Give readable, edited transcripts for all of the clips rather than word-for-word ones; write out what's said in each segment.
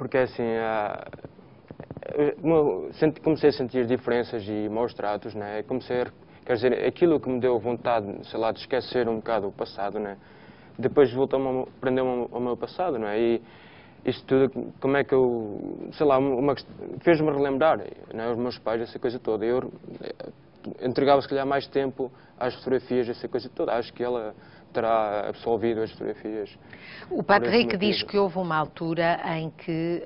porque assim, comecei a sentir diferenças e maus tratos, né? Quer dizer, aquilo que me deu vontade, sei lá, de esquecer um bocado o passado, né? Depois voltou-me a prender-me ao meu passado, não é? E isto tudo, como é que eu, sei lá, fez-me relembrar, né? Os meus pais, essa coisa toda. Eu entregava, se calhar, mais tempo às fotografias, essa coisa toda. Acho que ela terá absolvido as fotografias. O Patrick diz que houve uma altura em que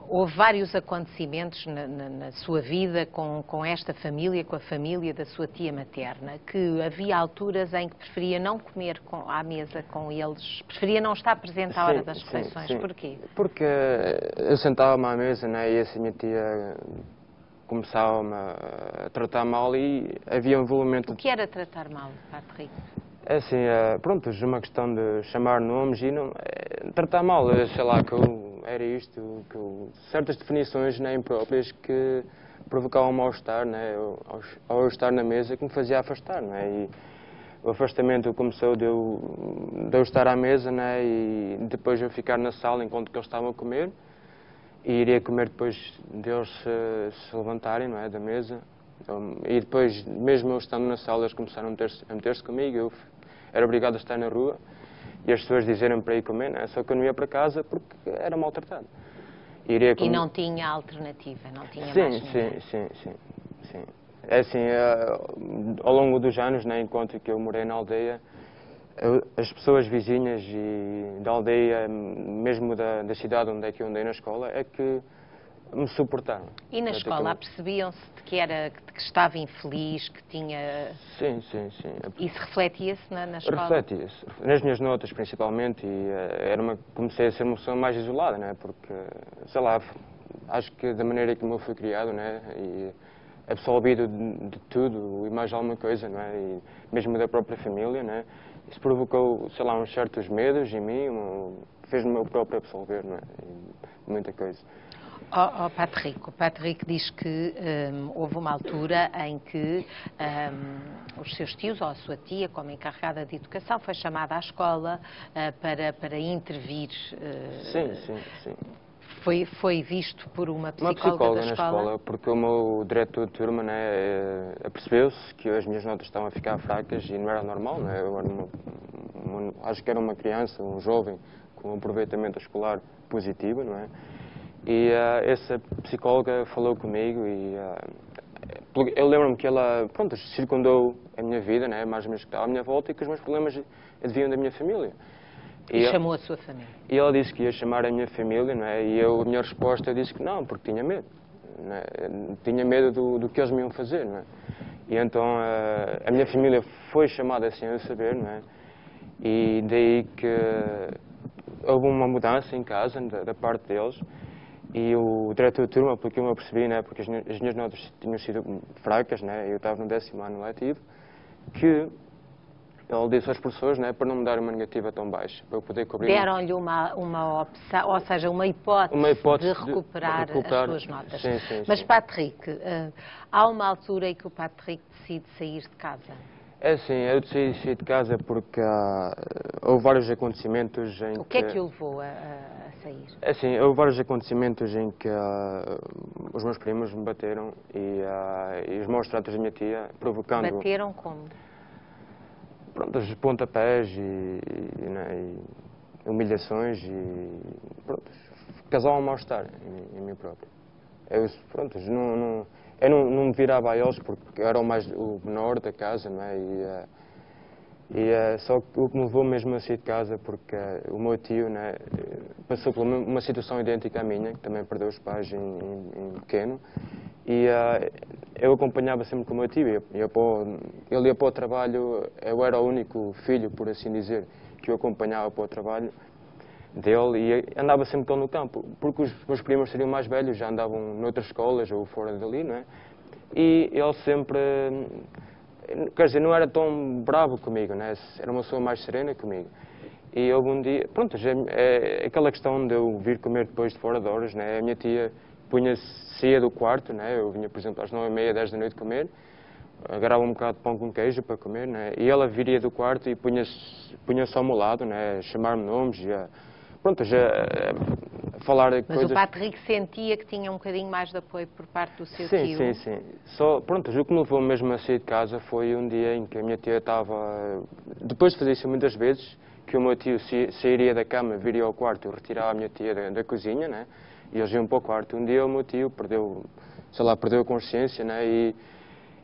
houve vários acontecimentos na sua vida com esta família, com a família da sua tia materna, que havia alturas em que preferia não comer à mesa com eles, preferia não estar presente à hora das refeições. Sim. Porquê? Porque eu sentava-me à mesa, né, e assim minha tia começava-me a tratar mal e havia um envolvimento. O que era tratar mal, Patrick? É assim, pronto, uma questão de chamar nomes e não, tratar mal, sei lá, que eu era isto, certas definições nem próprias que provocavam mal-estar, né, ao eu estar na mesa, que me fazia afastar, né, e o afastamento começou de eu estar à mesa, né, e depois eu ficar na sala enquanto que eles estavam a comer, e iria comer depois deles se levantarem, não é, da mesa. E depois, mesmo eu estando na sala, eles começaram a meter-se comigo. Eu era obrigado a estar na rua e as pessoas dizerem para ir comer, né? Só que eu não ia para casa porque era maltratado. E não tinha alternativa, não tinha mais ninguém? Sim. É assim, ao longo dos anos, né, enquanto que eu morei na aldeia, as pessoas vizinhas e da aldeia, mesmo da cidade onde é que eu andei na escola, é que me suportaram. E na escola, percebiam-se que estava infeliz, que tinha... Sim. Isso refletia-se na escola? Refletia-se. Nas minhas notas, principalmente, e comecei a ser uma pessoa mais isolada, né? Porque, sei lá, acho que da maneira como eu fui criado, né? E absolvido de tudo e mais alguma coisa, não é? E mesmo da própria família, né? Isso provocou, sei lá, uns certos medos em mim, fez-me o meu próprio absolver, não é? E muita coisa. O Patrick diz que houve uma altura em que os seus tios ou a sua tia, como encarregada de educação, foi chamada à escola para intervir. Sim. Foi visto por uma psicóloga da na escola? escola, porque o meu diretor de turma, né, apercebeu-se que as minhas notas estavam a ficar fracas e não era normal, né? Eu era acho que era uma criança, um jovem com um aproveitamento escolar positivo, não é? E essa psicóloga falou comigo e eu lembro-me que ela, pronto, circundou a minha vida, né, mais ou menos que estava à minha volta e que os meus problemas deviam da minha família. E chamou a sua família? E ela disse que ia chamar a minha família, não é? E a minha resposta eu disse que não, porque tinha medo. Não é? Tinha medo do que eles me iam fazer, não é? E então a minha família foi chamada assim a saber, não é? E daí que houve uma mudança em casa da parte deles. E o diretor de turma, pelo que eu me apercebi, né, porque as minhas notas tinham sido fracas, né, eu estava no 10º ano letivo, que ele disse aos professores, né, para não me dar uma negativa tão baixa, para eu poder cobrir... Deram-lhe uma opção, ou seja, uma hipótese de recuperar as suas notas. Sim. Mas, Patrick, há uma altura em que o Patrick decide sair de casa? É sim, eu decidi sair de casa porque houve vários acontecimentos em que... O que é que o levou a sair? É assim, houve vários acontecimentos em que os meus primos me bateram e os maus tratos da minha tia, provocando... Bateram como? Pronto, os pontapés e humilhações e pronto, causava um mal-estar em mim próprio. Eu não me virava a eles porque eu era o menor da casa, não é? Só que o que me levou mesmo a sair de casa porque o meu tio, né, passou por uma situação idêntica à minha, que também perdeu os pais em pequeno, e eu acompanhava sempre com o meu tio. Ele ia para o trabalho, eu era o único filho, por assim dizer, que eu acompanhava para o trabalho dele e andava sempre com ele no campo, porque os meus primos seriam mais velhos, já andavam noutras escolas ou fora dali, não é? E ele sempre, quer dizer, não era tão bravo comigo, né? Era uma pessoa mais serena comigo. E houve um dia, pronto, aquela questão de eu vir comer depois de fora de horas, né? A minha tia saía do quarto, né? Eu vinha, por exemplo, às 9h30, 10 da noite comer, agarrava um bocado de pão com queijo para comer, né? E ela viria do quarto e punha-se ao meu lado, né? A chamar-me nomes, pronto, já falar de Mas coisas... o Patrick sentia que tinha um bocadinho mais de apoio por parte do seu tio? Sim, sim, sim. Só, pronto, o que me levou mesmo a sair de casa foi um dia em que a minha tia estava... Depois de fazer isso muitas vezes, que o meu tio sairia da cama, viria ao quarto e retirava a minha tia da cozinha, né? E eles iam para o quarto. Um dia o meu tio perdeu, sei lá, perdeu a consciência, né?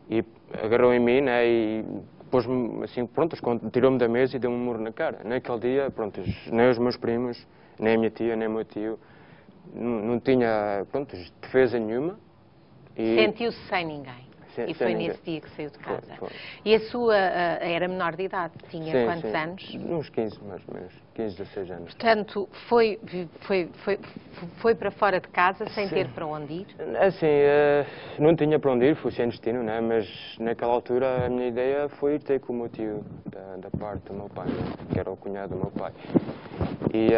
E agarrou em mim, né? E pôs-me assim, pronto, tirou-me da mesa e deu-me um murro na cara. Naquele dia, pronto, nem os meus primos, nem a minha tia, nem o meu tio, não tinha, pronto, defesa nenhuma. Sentiu-se sem ninguém. E foi nesse dia que saiu de casa. E a sua era menor de idade? Tinha sim, quantos sim. anos? Uns 15, mais ou menos. 15, 16 anos. Portanto, foi para fora de casa sem ter para onde ir? Assim, não tinha para onde ir, fui sem destino, né? Mas naquela altura a minha ideia foi ir ter com o meu tio, da parte do meu pai, né? Que era o cunhado do meu pai. E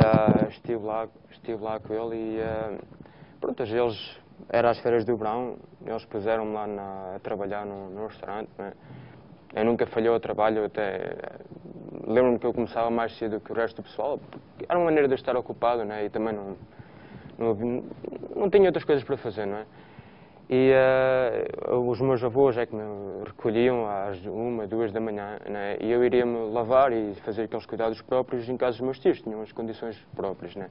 estive lá com ele e pronto, eles, era as férias do verão, eles puseram-me lá a trabalhar num restaurante, né? Eu nunca falhei ao trabalho, até lembro-me que eu começava mais cedo que o resto do pessoal, porque era uma maneira de eu estar ocupado, né? E também não tinha outras coisas para fazer, não é? E os meus avós é que me recolhiam às 1, 2 da manhã, né? E eu iria-me lavar e fazer aqueles cuidados próprios em casa dos meus tios, tinham as condições próprias, né?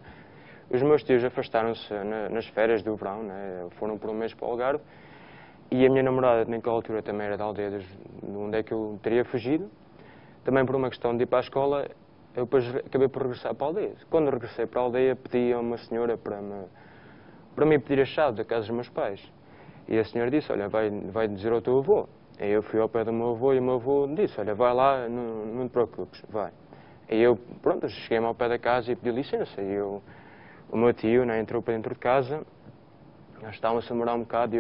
Os meus tios afastaram-se nas férias do verão, né? Foram por um mês para o Algarve, e a minha namorada naquela altura também era da aldeia de onde é que eu teria fugido, também por uma questão de ir para a escola. Eu depois acabei por regressar para a aldeia. Quando regressei para a aldeia, pedi a uma senhora para me pedir a chave da casa dos meus pais. E a senhora disse, olha, vai dizer ao teu avô. E eu fui ao pé do meu avô e o meu avô disse, olha, vai lá, não te preocupes, vai. E eu, pronto, cheguei-me ao pé da casa e pedi licença. E o meu tio, né, entrou para dentro de casa, nós estávamos a morar um bocado.